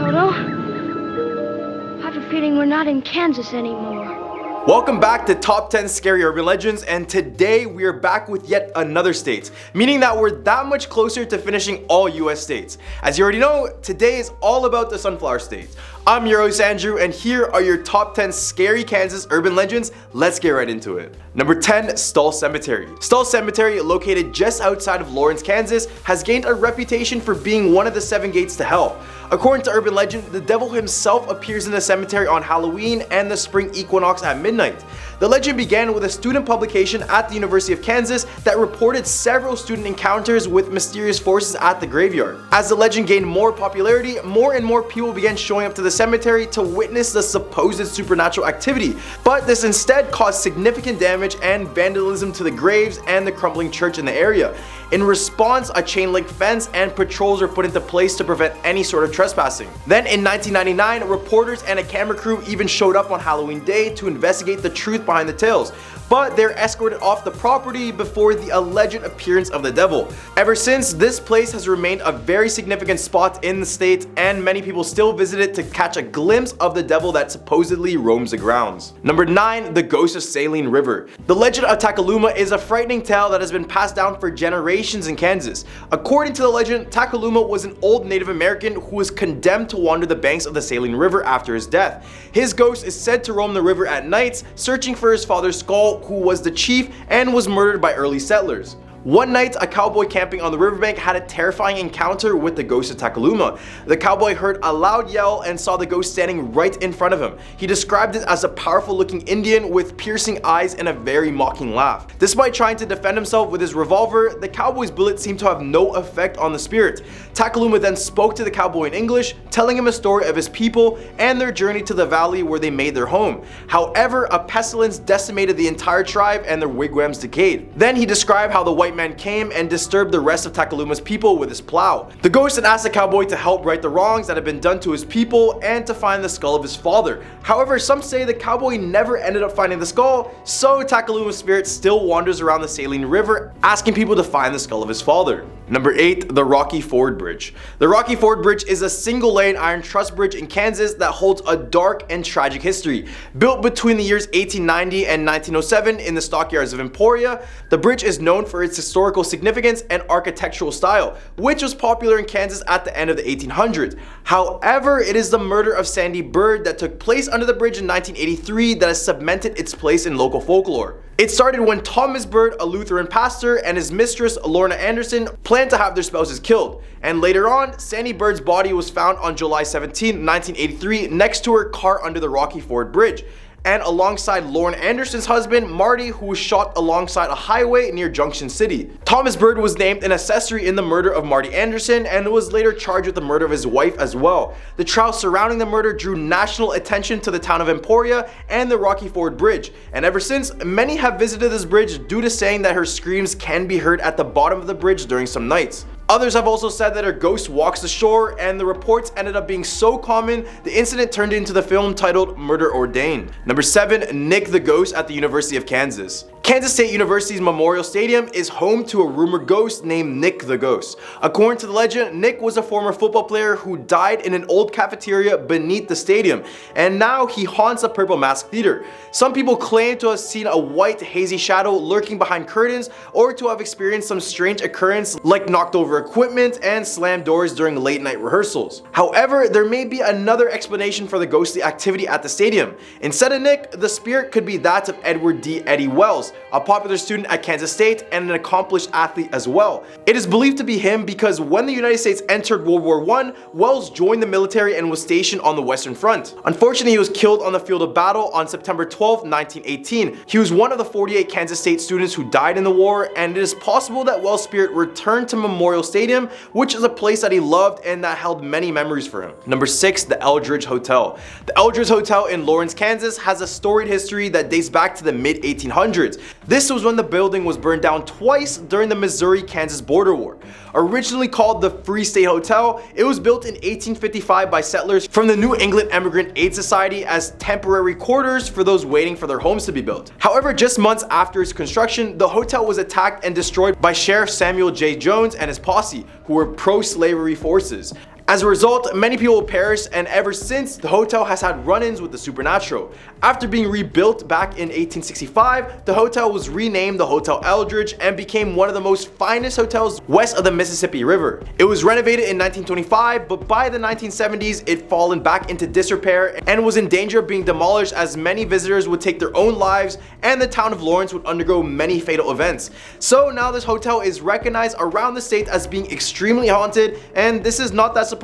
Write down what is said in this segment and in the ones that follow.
Toto. I have a feeling we're not in Kansas anymore. Welcome back to Top 10 Scary Urban Legends, and today we are back with yet another state, meaning that we're that much closer to finishing all US states. As you already know, today is all about the Sunflower State. I'm your host Andrew, and here are your top 10 scary Kansas urban legends. Let's get right into it. Number 10, Stull Cemetery. Stull Cemetery, located just outside of Lawrence, Kansas, has gained a reputation for being one of the 7 gates to hell. According to urban legend, the devil himself appears in the cemetery on Halloween and the spring equinox at midnight. The legend began with a student publication at the University of Kansas that reported several student encounters with mysterious forces at the graveyard. As the legend gained more popularity, more and more people began showing up to the cemetery to witness the supposed supernatural activity, but this instead caused significant damage and vandalism to the graves and the crumbling church in the area. In response, a chain link fence and patrols were put into place to prevent any sort of trespassing. Then in 1999, reporters and a camera crew even showed up on Halloween Day to investigate the truth behind the tales, but they're escorted off the property before the alleged appearance of the devil. Ever since, this place has remained a very significant spot in the state, and many people still visit it to catch a glimpse of the devil that supposedly roams the grounds. Number 9, the ghost of Saline River. The legend of Takaluma is a frightening tale that has been passed down for generations in Kansas. According to the legend, Takaluma was an old Native American who was condemned to wander the banks of the Saline River after his death. His ghost is said to roam the river at nights, searching for his father's skull, who was the chief and was murdered by early settlers. One night, a cowboy camping on the riverbank had a terrifying encounter with the ghost of Takaluma. The cowboy heard a loud yell and saw the ghost standing right in front of him. He described it as a powerful looking Indian with piercing eyes and a very mocking laugh. Despite trying to defend himself with his revolver, the cowboy's bullet seemed to have no effect on the spirit. Takaluma then spoke to the cowboy in English, telling him a story of his people and their journey to the valley where they made their home. However, a pestilence decimated the entire tribe and their wigwams decayed. Then he described how the white man came and disturbed the rest of Takaluma's people with his plow. The ghost then asked the cowboy to help right the wrongs that had been done to his people and to find the skull of his father. However, some say the cowboy never ended up finding the skull, so Takaluma's spirit still wanders around the Saline River, asking people to find the skull of his father. Number 8, the Rocky Ford Bridge. The Rocky Ford Bridge is a single-lane iron truss bridge in Kansas that holds a dark and tragic history. Built between the years 1890 and 1907 in the stockyards of Emporia, the bridge is known for its historical significance and architectural style, which was popular in Kansas at the end of the 1800s. However, it is the murder of Sandy Bird that took place under the bridge in 1983 that has cemented its place in local folklore. It started when Thomas Bird, a Lutheran pastor, and his mistress Lorna Anderson planned to have their spouses killed, and later on, Sandy Bird's body was found on July 17, 1983 next to her car under the Rocky Ford Bridge, and alongside Lorna Anderson's husband Marty, who was shot alongside a highway near Junction City. Thomas Bird was named an accessory in the murder of Marty Anderson and was later charged with the murder of his wife as well. The trial surrounding the murder drew national attention to the town of Emporia and the Rocky Ford Bridge, and ever since, many have visited this bridge due to saying that her screams can be heard at the bottom of the bridge during some nights. Others have also said that her ghost walks the shore, and the reports ended up being so common, the incident turned into the film titled Murder Ordained. Number 7, Nick the Ghost at the University of Kansas. Kansas State University's Memorial Stadium is home to a rumored ghost named Nick the Ghost. According to the legend, Nick was a former football player who died in an old cafeteria beneath the stadium, and now he haunts the Purple Mask Theater. Some people claim to have seen a white hazy shadow lurking behind curtains, or to have experienced some strange occurrence like knocked over equipment and slammed doors during late night rehearsals. However, there may be another explanation for the ghostly activity at the stadium. Instead of Nick, the spirit could be that of Edward D. Eddie Wells, a popular student at Kansas State and an accomplished athlete as well. It is believed to be him because when the United States entered World War I, Wells joined the military and was stationed on the Western Front. Unfortunately, he was killed on the field of battle on September 12, 1918. He was one of the 48 Kansas State students who died in the war, and it is possible that Wells' spirit returned to Memorial Stadium, which is a place that he loved and that held many memories for him. Number 6, the Eldridge Hotel. The Eldridge Hotel in Lawrence, Kansas has a storied history that dates back to the mid-1800s. This was when the building was burned down twice during the Missouri-Kansas border war. Originally called the Free State Hotel, it was built in 1855 by settlers from the New England Emigrant Aid Society as temporary quarters for those waiting for their homes to be built. However, just months after its construction, the hotel was attacked and destroyed by Sheriff Samuel J. Jones and his posse, who were pro-slavery forces. As a result, many people perished, and ever since, the hotel has had run-ins with the supernatural. After being rebuilt back in 1865, the hotel was renamed the Hotel Eldridge and became one of the most finest hotels west of the Mississippi River. It was renovated in 1925, but by the 1970s, it fallen back into disrepair and was in danger of being demolished, as many visitors would take their own lives and the town of Lawrence would undergo many fatal events. So now this hotel is recognized around the state as being extremely haunted, and this is not that surprising.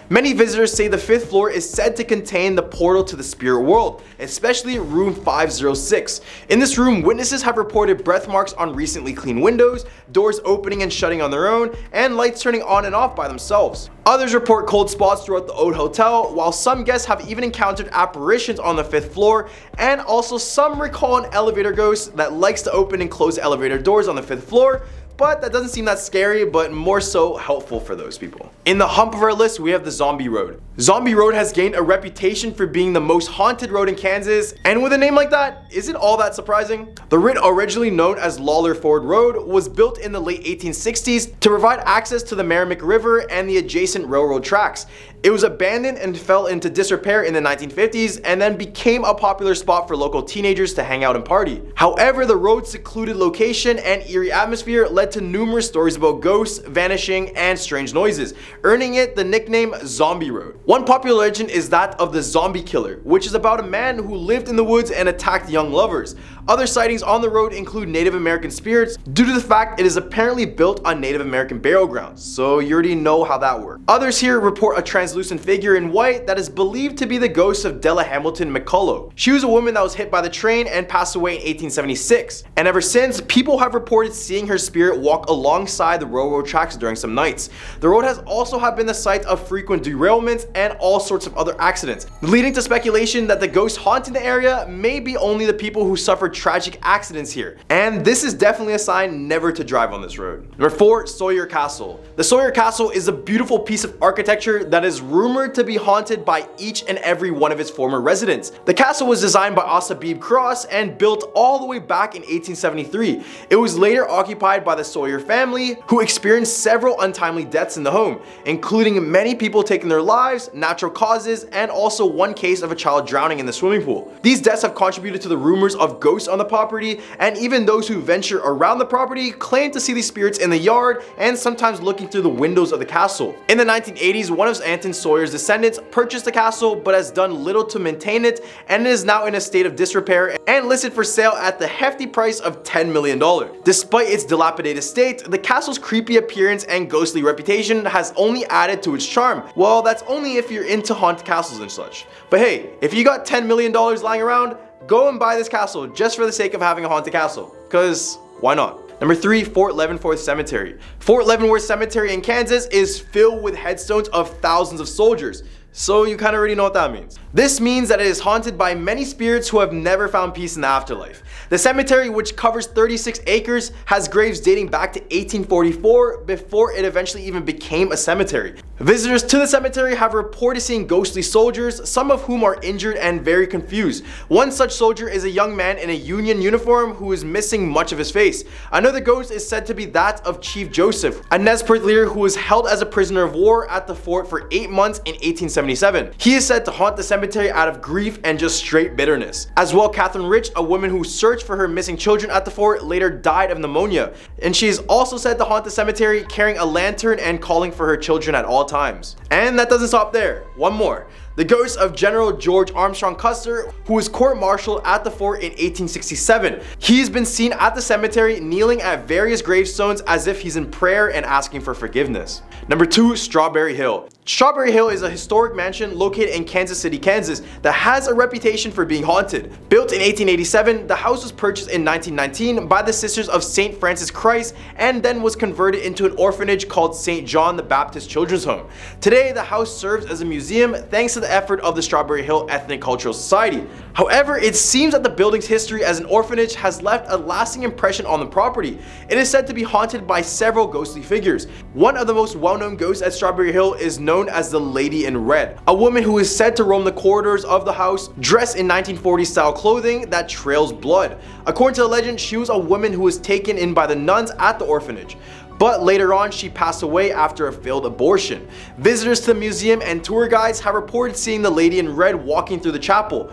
Many visitors say the 5th floor is said to contain the portal to the spirit world, especially room 506. In this room, witnesses have reported breath marks on recently cleaned windows, doors opening and shutting on their own, and lights turning on and off by themselves. Others report cold spots throughout the old hotel, while some guests have even encountered apparitions on the 5th floor, and also some recall an elevator ghost that likes to open and close elevator doors on the 5th floor, but that doesn't seem that scary, but more so helpful for those people. In the hump of our list, we have the Zombie Road. Zombie Road has gained a reputation for being the most haunted road in Kansas, and with a name like that, isn't all that surprising? The route, originally known as Lawler Ford Road, was built in the late 1860s to provide access to the Merrimack River and the adjacent railroad tracks. It was abandoned and fell into disrepair in the 1950s, and then became a popular spot for local teenagers to hang out and party. However, the road's secluded location and eerie atmosphere led to numerous stories about ghosts, vanishing, and strange noises, earning it the nickname Zombie Road. One popular legend is that of the Zombie Killer, which is about a man who lived in the woods and attacked young lovers. Other sightings on the road include Native American spirits, due to the fact it is apparently built on Native American burial grounds, so you already know how that works. Others here report a translucent figure in white that is believed to be the ghost of Della Hamilton McCullough. She was a woman that was hit by the train and passed away in 1876, and ever since, people have reported seeing her spirit walk alongside the railroad tracks during some nights. The road has also been the site of frequent derailments and all sorts of other accidents, leading to speculation that the ghosts haunting the area may be only the people who suffered tragic accidents here, and this is definitely a sign never to drive on this road. Number 4, Sauer Castle. The Sauer Castle is a beautiful piece of architecture that is rumored to be haunted by each and every one of its former residents. The castle was designed by Asabib Cross and built all the way back in 1873. It was later occupied by the Sauer family, who experienced several untimely deaths in the home, including many people taking their lives, natural causes, and also one case of a child drowning in the swimming pool. These deaths have contributed to the rumors of ghosts on the property, and even those who venture around the property claim to see these spirits in the yard and sometimes looking through the windows of the castle. In the 1980s, one of Anton Sawyer's descendants purchased the castle but has done little to maintain it, and it is now in a state of disrepair and listed for sale at the hefty price of $10 million. Despite its dilapidated state, the castle's creepy appearance and ghostly reputation has only added to its charm. Well, that's only if you're into haunted castles and such. But hey, if you got $10 million lying around, go and buy this castle just for the sake of having a haunted castle, cause why not? Number 3, Fort Leavenworth Cemetery. Fort Leavenworth Cemetery in Kansas is filled with headstones of thousands of soldiers, so you kind of already know what that means. This means that it is haunted by many spirits who have never found peace in the afterlife. The cemetery, which covers 36 acres, has graves dating back to 1844, before it eventually even became a cemetery. Visitors to the cemetery have reported seeing ghostly soldiers, some of whom are injured and very confused. One such soldier is a young man in a Union uniform who is missing much of his face. Another ghost is said to be that of Chief Joseph, a Nez Perce leader who was held as a prisoner of war at the fort for 8 months in 1877. He is said to haunt the cemetery out of grief and just straight bitterness. As well, Catherine Rich, a woman who searched for her missing children at the fort, later died of pneumonia, and she is also said to haunt the cemetery carrying a lantern and calling for her children at all times. And that doesn't stop there. One more. The ghost of General George Armstrong Custer, who was court-martialed at the fort in 1867. He has been seen at the cemetery kneeling at various gravestones as if he's in prayer and asking for forgiveness. Number 2, Strawberry Hill. Strawberry Hill is a historic mansion located in Kansas City, Kansas that has a reputation for being haunted. Built in 1887, the house was purchased in 1919 by the Sisters of St. Francis Christ and then was converted into an orphanage called St. John the Baptist Children's Home. Today, the house serves as a museum thanks to the effort of the Strawberry Hill Ethnic Cultural Society. However, it seems that the building's history as an orphanage has left a lasting impression on the property. It is said to be haunted by several ghostly figures. One of the most well-known ghosts at Strawberry Hill is known as the Lady in Red, a woman who is said to roam the corridors of the house dressed in 1940s style clothing that trails blood. According to the legend, she was a woman who was taken in by the nuns at the orphanage. but later on she passed away after a failed abortion. Visitors to the museum and tour guides have reported seeing the lady in red walking through the chapel.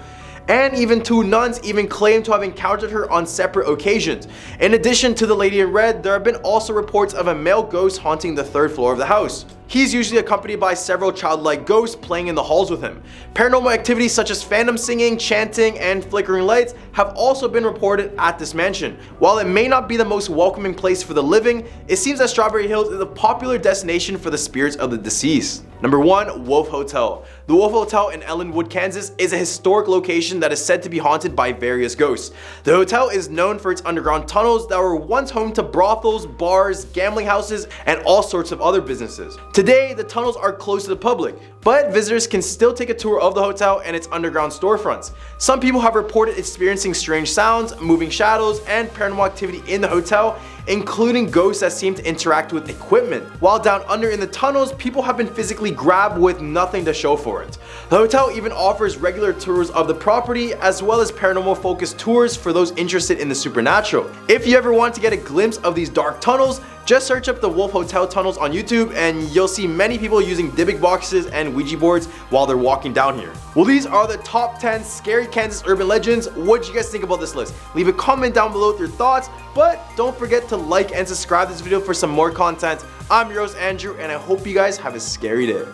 And even 2 nuns even claim to have encountered her on separate occasions. In addition to the lady in red, there have been also reports of a male ghost haunting the 3rd floor of the house. He's usually accompanied by several childlike ghosts playing in the halls with him. Paranormal activities such as phantom singing, chanting, and flickering lights have also been reported at this mansion. While it may not be the most welcoming place for the living, it seems that Strawberry Hills is a popular destination for the spirits of the deceased. Number 1. Wolf Hotel. The Wolf Hotel in Ellenwood, Kansas is a historic location that is said to be haunted by various ghosts. The hotel is known for its underground tunnels that were once home to brothels, bars, gambling houses, and all sorts of other businesses. Today, the tunnels are closed to the public, but visitors can still take a tour of the hotel and its underground storefronts. Some people have reported experiencing strange sounds, moving shadows, and paranormal activity in the hotel, including ghosts that seem to interact with equipment. While down under in the tunnels, people have been physically grabbed with nothing to show for it. The hotel even offers regular tours of the property as well as paranormal focused tours for those interested in the supernatural. If you ever want to get a glimpse of these dark tunnels, just search up the Wolf Hotel tunnels on YouTube and you'll see many people using Dybbuk boxes and Ouija boards while they're walking down here. Well, these are the top 10 scary Kansas urban legends. What do you guys think about this list? Leave a comment down below with your thoughts, but don't forget to like and subscribe to this video for some more content. I'm your host Andrew, and I hope you guys have a scary day.